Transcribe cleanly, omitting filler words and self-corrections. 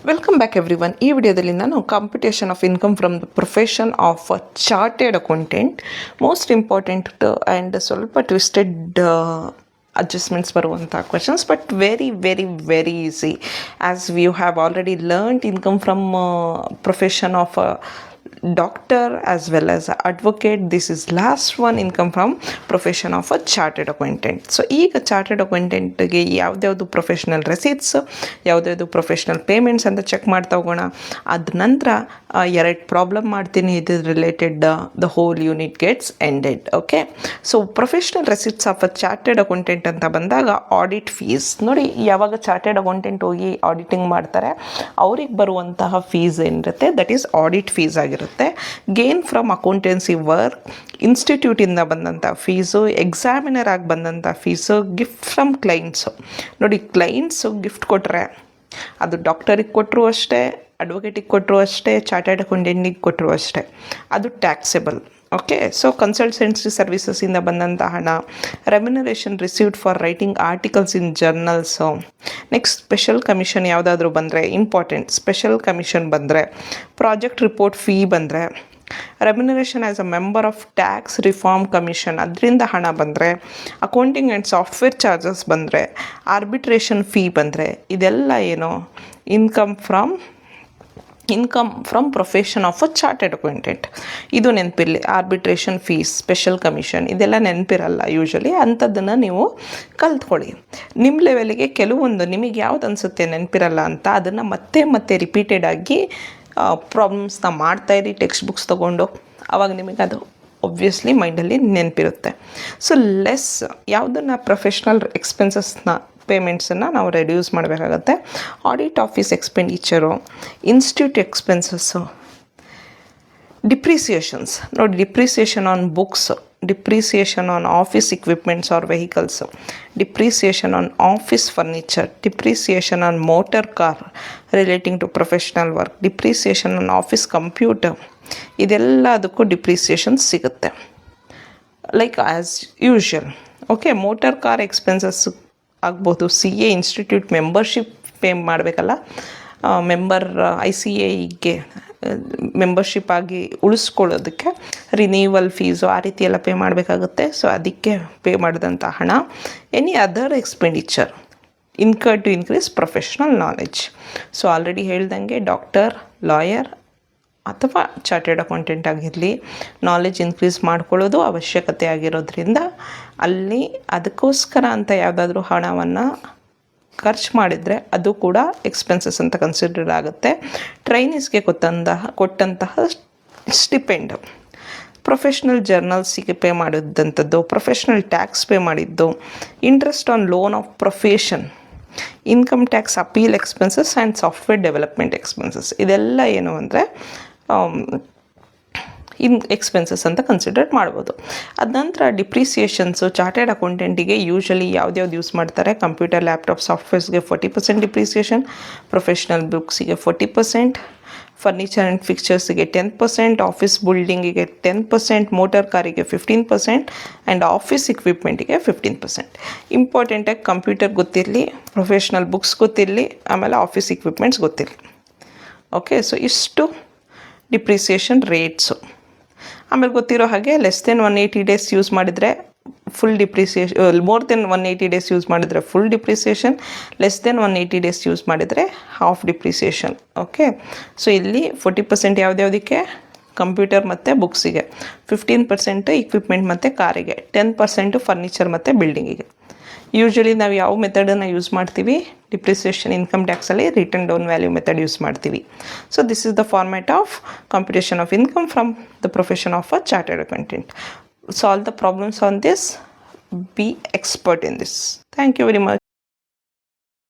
Welcome back everyone. ಈ ವಿಡಿಯೋದಲ್ಲಿ ನಾನು computation of income from the profession of chartered accountant, most important and ಸ್ವಲ್ಪ twisted adjustments ಬರುವಂಥ questions, but very very very easy as we have already learned income from profession of doctor as well as advocate. This is last one, income from profession of a chartered accountant. So ಈಗ chartered ಅಕೌಂಟೆಂಟ್ಗೆ ಯಾವ್ದ್ಯಾವುದು professional receipts, ಯಾವ್ದ್ಯಾವುದು professional payments ಅಂತ check ಮಾಡ್ತಾ ಹೋಗೋಣ. ಅದ ನಂತರ ಎರಡು ಪ್ರಾಬ್ಲಮ್ ಮಾಡ್ತೀನಿ, ಇದು related the whole unit gets ended. Okay, so professional receipts of a chartered accountant ಅಂತ ಬಂದಾಗ ಆಡಿಟ್ ಫೀಸ್ ನೋಡಿ. ಯಾವಾಗ ಚಾರ್ಟೆಡ್ ಅಕೌಂಟೆಂಟ್ ಹೋಗಿ ಆಡಿಟಿಂಗ್ ಮಾಡ್ತಾರೆ ಅವ್ರಿಗೆ ಬರುವಂತಹ ಫೀಸ್ ಏನಿರುತ್ತೆ ದಟ್ ಈಸ್ ಆಡಿಟ್ ಫೀಸ್ ಆಗಿರುತ್ತೆ. ಗೇನ್ ಫ್ರಮ್ ಅಕೌಂಟೆನ್ಸಿ ವರ್ಕ್, ಇನ್ಸ್ಟಿಟ್ಯೂಟಿಂದ ಬಂದಂಥ ಫೀಸು, ಎಕ್ಸಾಮಿನರ್ ಆಗಿ ಬಂದಂಥ ಫೀಸು, ಗಿಫ್ಟ್ ಫ್ರಮ್ ಕ್ಲೈಂಟ್ಸು ನೋಡಿ. ಕ್ಲೈಂಟ್ಸು ಗಿಫ್ಟ್ ಕೊಟ್ಟರೆ ಅದು ಡಾಕ್ಟರಿಗೆ ಕೊಟ್ಟರು ಅಷ್ಟೇ, ಅಡ್ವೊಕೇಟಿಗೆ ಕೊಟ್ಟರು ಅಷ್ಟೇ, ಚಾರ್ಟೆಡ್ ಅಕೌಂಟೆಂಟಿಗೆ ಕೊಟ್ಟರು ಅಷ್ಟೇ, ಅದು ಟ್ಯಾಕ್ಸೆಬಲ್. ಓಕೆ, ಸೊ ಕನ್ಸಲ್ಟೆನ್ಸಿ ಸರ್ವಿಸಸ್ಸಿಂದ ಬಂದಂಥ ಹಣ, remuneration received for writing articles in journals. Next special commission ಯಾವುದಾದ್ರೂ ಬಂದರೆ, ಇಂಪಾರ್ಟೆಂಟ್ ಸ್ಪೆಷಲ್ ಕಮಿಷನ್ ಬಂದರೆ, ಪ್ರಾಜೆಕ್ಟ್ ರಿಪೋರ್ಟ್ ಫೀ ಬಂದರೆ, remuneration as a member of tax reform commission ಅದರಿಂದ ಹಣ ಬಂದರೆ, ಅಕೌಂಟಿಂಗ್ ಆ್ಯಂಡ್ ಸಾಫ್ಟ್ವೇರ್ ಚಾರ್ಜಸ್ ಬಂದರೆ, ಆರ್ಬಿಟ್ರೇಷನ್ ಫೀ ಬಂದರೆ, ಇದೆಲ್ಲ ಏನು income from profession of a chartered accountant. ಇದು ನೆನಪಿರಲಿ. ಆರ್ಬಿಟ್ರೇಷನ್ ಫೀಸ್, ಸ್ಪೆಷಲ್ ಕಮಿಷನ್ ಇದೆಲ್ಲ ನೆನಪಿರಲ್ಲ ಯೂಶ್ವಲಿ, ಅಂಥದ್ದನ್ನು ನೀವು ಕಲ್ತ್ಕೊಳ್ಳಿ. ನಿಮ್ಮ ಲೆವೆಲಿಗೆ ಕೆಲವೊಂದು ನಿಮಗೆ ಯಾವ್ದು ಅನಿಸುತ್ತೆ ನೆನಪಿರಲ್ಲ ಅಂತ ಅದನ್ನು ಮತ್ತೆ ಮತ್ತೆ ರಿಪೀಟೆಡ್ ಆಗಿ ಪ್ರಾಬ್ಲಮ್ಸ್ನ ಮಾಡ್ತಾಯಿರಿ ಟೆಕ್ಸ್ಟ್ ಬುಕ್ಸ್ ತೊಗೊಂಡು, ಆವಾಗ ನಿಮಗೆ ಅದು ಒಬ್ವಿಯಸ್ಲಿ ಮೈಂಡಲ್ಲಿ ನೆನಪಿರುತ್ತೆ. ಸೊ ಲೆಸ್ ಯಾವುದನ್ನು ಪ್ರೊಫೆಷ್ನಲ್ ಎಕ್ಸ್ಪೆನ್ಸಸ್ನ ಪೇಮೆಂಟ್ಸನ್ನು ನಾವು ರೆಡ್ಯೂಸ್ ಮಾಡಬೇಕಾಗತ್ತೆ. Audit office expenditure, institute expenses, depreciations ನೋಡಿ. Depreciation on books, depreciation on office equipments or vehicles, depreciation on office furniture, depreciation on motor car relating to professional work, depreciation on office computer, ಇದೆಲ್ಲದಕ್ಕೂ depreciation ಸಿಗುತ್ತೆ like as usual. Okay, motor car expenses ಆಗ್ಬೋದು. CA institute membership pay ಮಾಡಬೇಕಲ್ಲ, member ICAಗೆ membership ಆಗಿ ಉಳಿಸ್ಕೊಳ್ಳೋದಕ್ಕೆ renewal fees ಆ ರೀತಿ ಎಲ್ಲ ಪೇ ಮಾಡಬೇಕಾಗುತ್ತೆ. ಸೊ ಅದಕ್ಕೆ ಪೇ ಮಾಡಿದಂಥ ಹಣ. Any other expenditure incur to increase professional knowledge. So already ಹೇಳ್ದಂಗೆ ಡಾಕ್ಟರ್, ಲಾಯರ್ ಅಥವಾ ಚಾರ್ಟೆಡ್ ಅಕೌಂಟೆಂಟ್ ಆಗಿರಲಿ, ನಾಲೆಡ್ಜ್ ಇನ್ಕ್ರೀಸ್ ಮಾಡ್ಕೊಳ್ಳೋದು ಅವಶ್ಯಕತೆ ಆಗಿರೋದ್ರಿಂದ ಅಲ್ಲಿ ಅದಕ್ಕೋಸ್ಕರ ಅಂತ ಯಾವುದಾದ್ರೂ ಹಣವನ್ನು ಖರ್ಚು ಮಾಡಿದರೆ ಅದು ಕೂಡ ಎಕ್ಸ್ಪೆನ್ಸಸ್ ಅಂತ ಕನ್ಸಿಡರ್ ಆಗುತ್ತೆ. ಟ್ರೈನೀಸ್ಗೆ ಕೊಟ್ಟಂತಹ ಸ್ಟಿಪೆಂಡ್, ಪ್ರೊಫೆಷ್ನಲ್ ಜರ್ನಲ್ಸಿಗೆ ಪೇ ಮಾಡಿದ್ದಂಥದ್ದು, ಪ್ರೊಫೆಷ್ನಲ್ ಟ್ಯಾಕ್ಸ್ ಪೇ ಮಾಡಿದ್ದು, interest on loan of profession, income tax appeal expenses and software development expenses, ಇದೆಲ್ಲ ಏನು ಅಂದರೆ ಎಕ್ಸ್ಪೆನ್ಸಸ್ ಅಂತ ಕನ್ಸಿಡರ್ ಮಾಡ್ಬೋದು. ಅದ ನಂತರ ಡಿಪ್ರಿಸಿಯೇಷನ್ಸು ಚಾರ್ಟೆಡ್ ಅಕೌಂಟೆಂಟಿಗೆ ಯೂಶ್ವಲಿ ಯಾವ್ದ್ಯಾವ್ದು ಯೂಸ್ ಮಾಡ್ತಾರೆ, ಕಂಪ್ಯೂಟರ್, ಲ್ಯಾಪ್ಟಾಪ್, ಸಾಫ್ಟ್ವೇರ್ಸ್ಗೆ 40% ಡಿಪ್ರಿಸಿಯೇಷನ್, ಪ್ರೊಫೆಷ್ನಲ್ ಬುಕ್ಸಿಗೆ 40%, ಫರ್ನಿಚರ್ ಆ್ಯಂಡ್ ಫಿಕ್ಚರ್ಸಿಗೆ 10%, ಆಫೀಸ್ ಬಿಲ್ಡಿಂಗಿಗೆ 10%, ಮೋಟರ್ ಕಾರಿಗೆ 15% ಆ್ಯಂಡ್ ಆಫೀಸ್ ಇಕ್ವಿಪ್ಮೆಂಟಿಗೆ 15%. ಇಂಪಾರ್ಟೆಂಟಾಗಿ ಕಂಪ್ಯೂಟರ್ ಗೊತ್ತಿರಲಿ, ಪ್ರೊಫೆಷ್ನಲ್ ಬುಕ್ಸ್ ಗೊತ್ತಿರಲಿ, ಆಮೇಲೆ ಆಫೀಸ್ ಇಕ್ವಿಪ್ಮೆಂಟ್ಸ್ ಗೊತ್ತಿರಲಿ. ಓಕೆ, ಸೊ ಇಷ್ಟು ಡಿಪ್ರಿಸಿಯೇಷನ್ ರೇಟ್ಸು. ಆಮೇಲೆ ಗೊತ್ತಿರೋ ಹಾಗೆ ಲೆಸ್ ದೆನ್ 180 ಡೇಸ್ ಯೂಸ್ ಮಾಡಿದರೆ full depreciation, more than 180 days use ಮಾಡಿದರೆ full depreciation, less than 180 days use ಮಾಡಿದರೆ ಹಾಫ್ ಡಿಪ್ರಿಸಿಯೇಷನ್. ಓಕೆ, ಸೊ ಇಲ್ಲಿ 40% ಯಾವುದ್ಯಾವುದಕ್ಕೆ, ಕಂಪ್ಯೂಟರ್ ಮತ್ತು ಬುಕ್ಸಿಗೆ, 15% ಇಕ್ವಿಪ್ಮೆಂಟ್ ಮತ್ತು ಕಾರಿಗೆ, 10% ಫರ್ನಿಚರ್ ಮತ್ತು ಬಿಲ್ಡಿಂಗಿಗೆ. ಯೂಶ್ವಲಿ ನಾವು ಯಾವ ಮೆಥಡನ್ನು ಯೂಸ್ ಮಾಡ್ತೀವಿ, ಡಿಪ್ರಿಸಿಯೇಷನ್ ಇನ್ಕಮ್ ಟ್ಯಾಕ್ಸಲ್ಲಿ return down value method use ಮಾಡ್ತೀವಿ. So this is the format of computation of income from the profession of a chartered accountant. Solve the problems on this, be expert in this. Thank you very much.